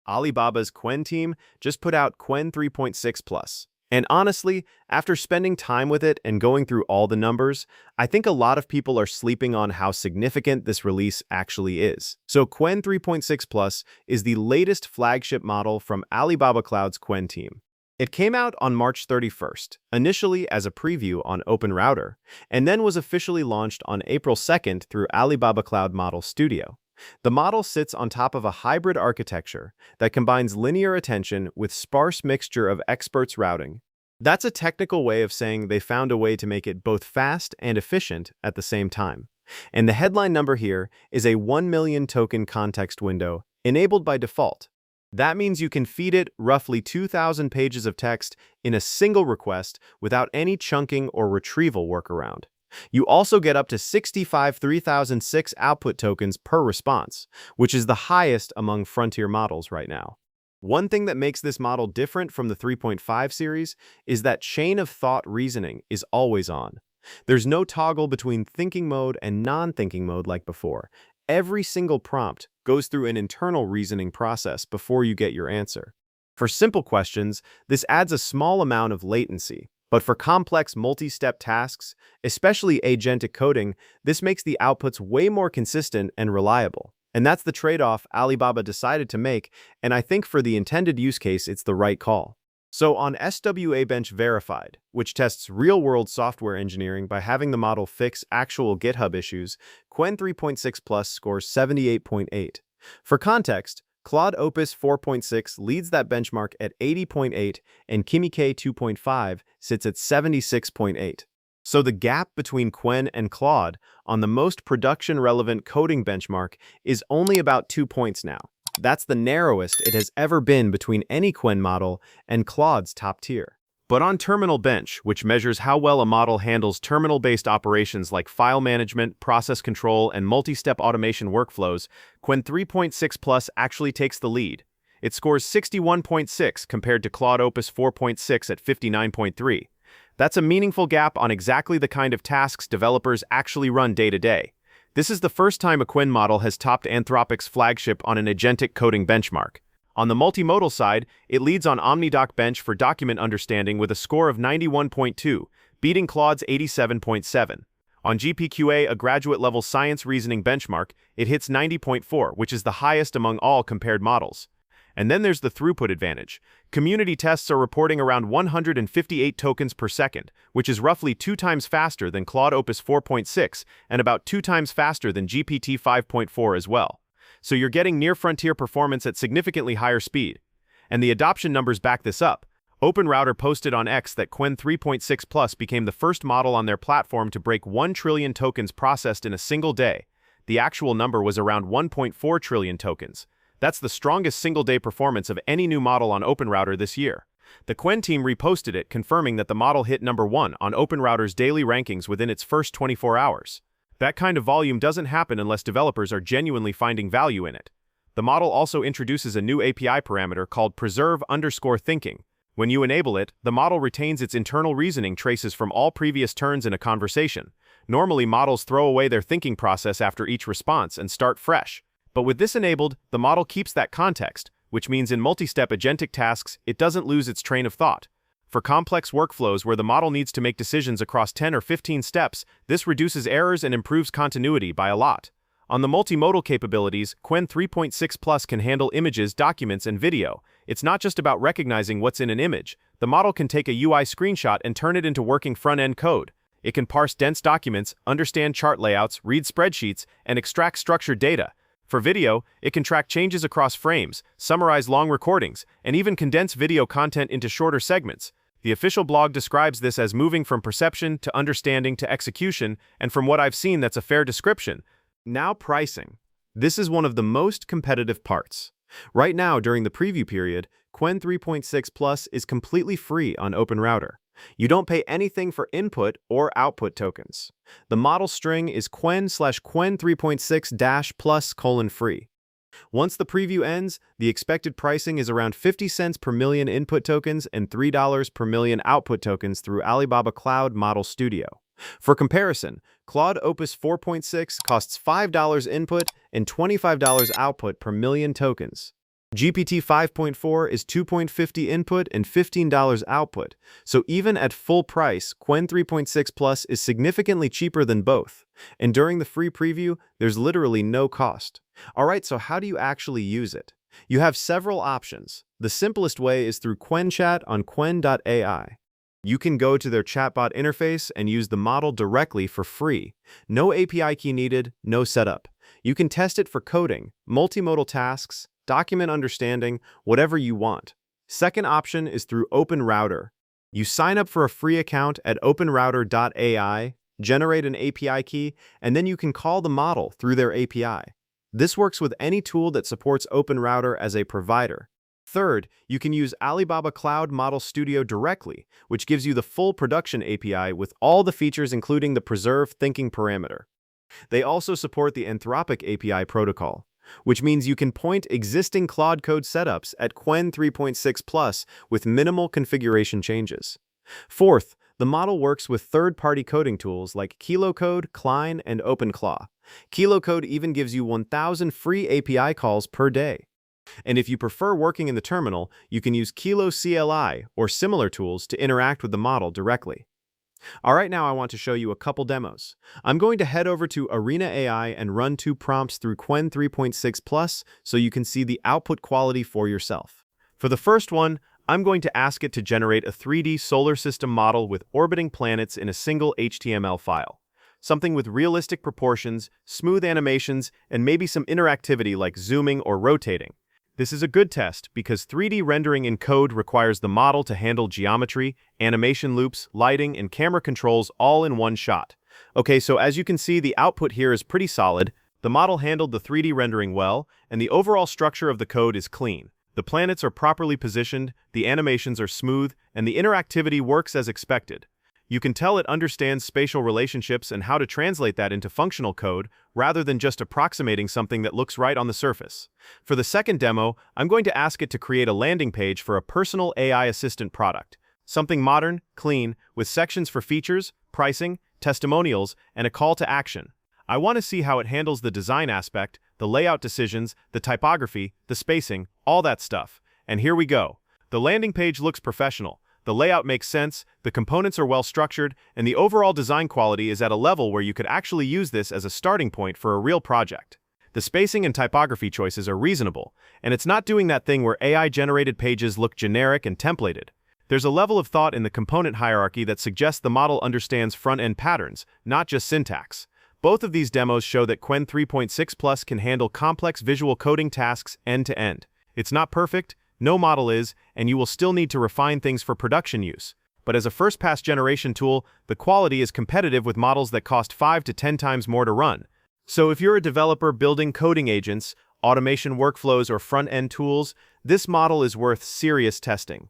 Alibaba's Qwen team just put out Qwen 3.6 Plus. And honestly, after spending time with it and going through all the numbers, I think a lot of people are sleeping on how significant this release actually is. So Qwen 3.6 Plus is the latest flagship model from Alibaba Cloud's Qwen team. It came out on March 31st, initially as a preview on OpenRouter, and then was officially launched on April 2nd through Alibaba Cloud Model Studio. The model sits on top of a hybrid architecture that combines linear attention with sparse mixture of experts routing. That's a technical way of saying they found a way to make it both fast and efficient at the same time. And the headline number here is a 1 million token context window enabled by default. That means you can feed it roughly 2,000 pages of text in a single request without any chunking or retrieval workaround. You also get up to 65 3006 output tokens per response, which is the highest among frontier models right now. One thing that makes this model different from the 3.5 series is that chain of thought reasoning is always on. There's no toggle between thinking mode and non-thinking mode like before. Every single prompt goes through an internal reasoning process before you get your answer. For simple questions, this adds a small amount of latency. But for complex multi-step tasks, especially agentic coding, this makes the outputs way more consistent and reliable. And that's the trade-off Alibaba decided to make, and I think for the intended use case, it's the right call. So on SWE-bench Verified, which tests real-world software engineering by having the model fix actual GitHub issues, Qwen 3.6 Plus scores 78.8. For context, Claude Opus 4.6 leads that benchmark at 80.8, and Qwen 2.5 sits at 76.8. So the gap between Qwen and Claude on the most production-relevant coding benchmark is only about 2 points now. That's the narrowest it has ever been between any Qwen model and Claude's top tier. But on Terminal Bench, which measures how well a model handles terminal-based operations like file management, process control, and multi-step automation workflows, Qwen 3.6 Plus actually takes the lead. It scores 61.6 compared to Claude Opus 4.6 at 59.3. That's a meaningful gap on exactly the kind of tasks developers actually run day to day. This is the first time a Qwen model has topped Anthropic's flagship on an agentic coding benchmark. On the multimodal side, it leads on OmniDoc Bench for document understanding with a score of 91.2, beating Claude's 87.7. On GPQA, a graduate-level science reasoning benchmark, it hits 90.4, which is the highest among all compared models. And then there's the throughput advantage. Community tests are reporting around 158 tokens per second, which is roughly 2 times faster than Claude Opus 4.6 and about 2 times faster than GPT 5.4 as well. So you're getting near-frontier performance at significantly higher speed. And the adoption numbers back this up. OpenRouter posted on X that Qwen 3.6 Plus became the first model on their platform to break 1 trillion tokens processed in a single day. The actual number was around 1.4 trillion tokens. That's the strongest single-day performance of any new model on OpenRouter this year. The Qwen team reposted it, confirming that the model hit number 1 on OpenRouter's daily rankings within its first 24 hours. That kind of volume doesn't happen unless developers are genuinely finding value in it. The model also introduces a new API parameter called preservedthinking. When you enable it, the model retains its internal reasoning traces from all previous turns in a conversation. Normally, models throw away their thinking process after each response and start fresh. But with this enabled, the model keeps that context, which means in multi-step agentic tasks, it doesn't lose its train of thought. For complex workflows where the model needs to make decisions across 10 or 15 steps, this reduces errors and improves continuity by a lot. On the multimodal capabilities, Qwen 3.6 Plus can handle images, documents, and video. It's not just about recognizing what's in an image. The model can take a UI screenshot and turn it into working front-end code. It can parse dense documents, understand chart layouts, read spreadsheets, and extract structured data. For video, it can track changes across frames, summarize long recordings, and even condense video content into shorter segments. The official blog describes this as moving from perception to understanding to execution, and from what I've seen, that's a fair description. Now pricing. This is one of the most competitive parts. Right now, during the preview period, Qwen 3.6 Plus is completely free on OpenRouter. You don't pay anything for input or output tokens. The model string is Qwen/Qwen 3.6-plus:free. Once the preview ends, the expected pricing is around 50 cents per million input tokens and $3 per million output tokens through Alibaba Cloud Model Studio. For comparison, Claude Opus 4.6 costs $5 input and $25 output per million tokens. GPT 5.4 is $2.50 input and $15 output, so even at full price, Qwen 3.6 Plus is significantly cheaper than both. And during the free preview, there's literally no cost. Alright, so how do you actually use it? You have several options. The simplest way is through Qwen Chat on Qwen.ai. You can go to their chatbot interface and use the model directly for free. No API key needed, no setup. You can test it for coding, multimodal tasks, document understanding, whatever you want. Second option is through OpenRouter. You sign up for a free account at OpenRouter.ai, generate an API key, and then you can call the model through their API. This works with any tool that supports OpenRouter as a provider. Third, you can use Alibaba Cloud Model Studio directly, which gives you the full production API with all the features including the preservedthinking parameter. They also support the Anthropic API protocol, which means you can point existing Claude code setups at Qwen 3.6 Plus with minimal configuration changes. Fourth, the model works with third-party coding tools like KiloCode, Klein, and OpenClaw. KiloCode even gives you 1,000 free API calls per day. And if you prefer working in the terminal, you can use Kilo CLI or similar tools to interact with the model directly. Alright, now I want to show you a couple demos. I'm going to head over to Arena AI and run 2 prompts through Qwen 3.6 Plus so you can see the output quality for yourself. For the first one, I'm going to ask it to generate a 3D solar system model with orbiting planets in a single HTML file. Something with realistic proportions, smooth animations, and maybe some interactivity like zooming or rotating. This is a good test because 3D rendering in code requires the model to handle geometry, animation loops, lighting, and camera controls all in one shot. Okay, so as you can see, the output here is pretty solid. The model handled the 3D rendering well, and the overall structure of the code is clean. The planets are properly positioned, the animations are smooth, and the interactivity works as expected. You can tell it understands spatial relationships and how to translate that into functional code rather than just approximating something that looks right on the surface. For the second demo, I'm going to ask it to create a landing page for a personal AI assistant product. Something modern, clean, with sections for features, pricing, testimonials, and a call to action. I want to see how it handles the design aspect, the layout decisions, the typography, the spacing, all that stuff. And here we go. The landing page looks professional. The layout makes sense, the components are well structured, and the overall design quality is at a level where you could actually use this as a starting point for a real project. The spacing and typography choices are reasonable, and it's not doing that thing where AI-generated pages look generic and templated. There's a level of thought in the component hierarchy that suggests the model understands front-end patterns, not just syntax. Both of these demos show that Qwen 3.6 Plus can handle complex visual coding tasks end-to-end. It's not perfect, no model is, and you will still need to refine things for production use. But as a first-pass generation tool, the quality is competitive with models that cost 5 to 10 times more to run. So if you're a developer building coding agents, automation workflows, or front-end tools, this model is worth serious testing.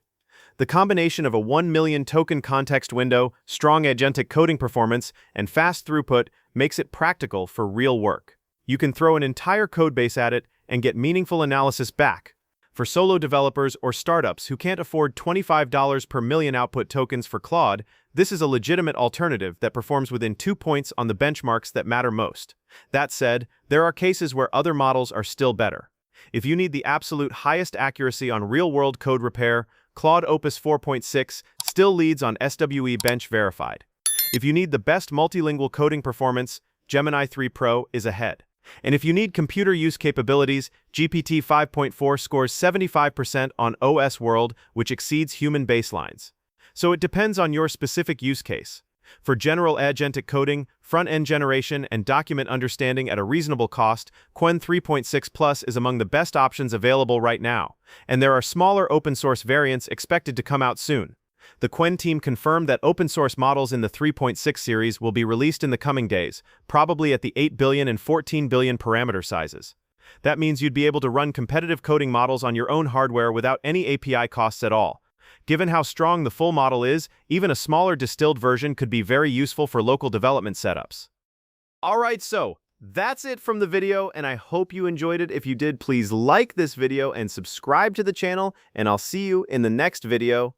The combination of a 1 million token context window, strong agentic coding performance, and fast throughput makes it practical for real work. You can throw an entire codebase at it and get meaningful analysis back. For solo developers or startups who can't afford $25 per million output tokens for Claude, this is a legitimate alternative that performs within 2 points on the benchmarks that matter most. That said, there are cases where other models are still better. If you need the absolute highest accuracy on real-world code repair, Claude Opus 4.6 still leads on SWE-bench verified. If you need the best multilingual coding performance, Gemini 3 Pro is ahead. And if you need computer use capabilities, GPT 5.4 scores 75% on OS World, which exceeds human baselines. So it depends on your specific use case. For general agentic coding, front-end generation, and document understanding at a reasonable cost, Qwen 3.6 Plus is among the best options available right now, and there are smaller open-source variants expected to come out soon. The Qwen team confirmed that open-source models in the 3.6 series will be released in the coming days, probably at the 8 billion and 14 billion parameter sizes. That means you'd be able to run competitive coding models on your own hardware without any API costs at all. Given how strong the full model is, even a smaller distilled version could be very useful for local development setups. Alright, so that's it from the video, and I hope you enjoyed it. If you did, please like this video and subscribe to the channel, and I'll see you in the next video.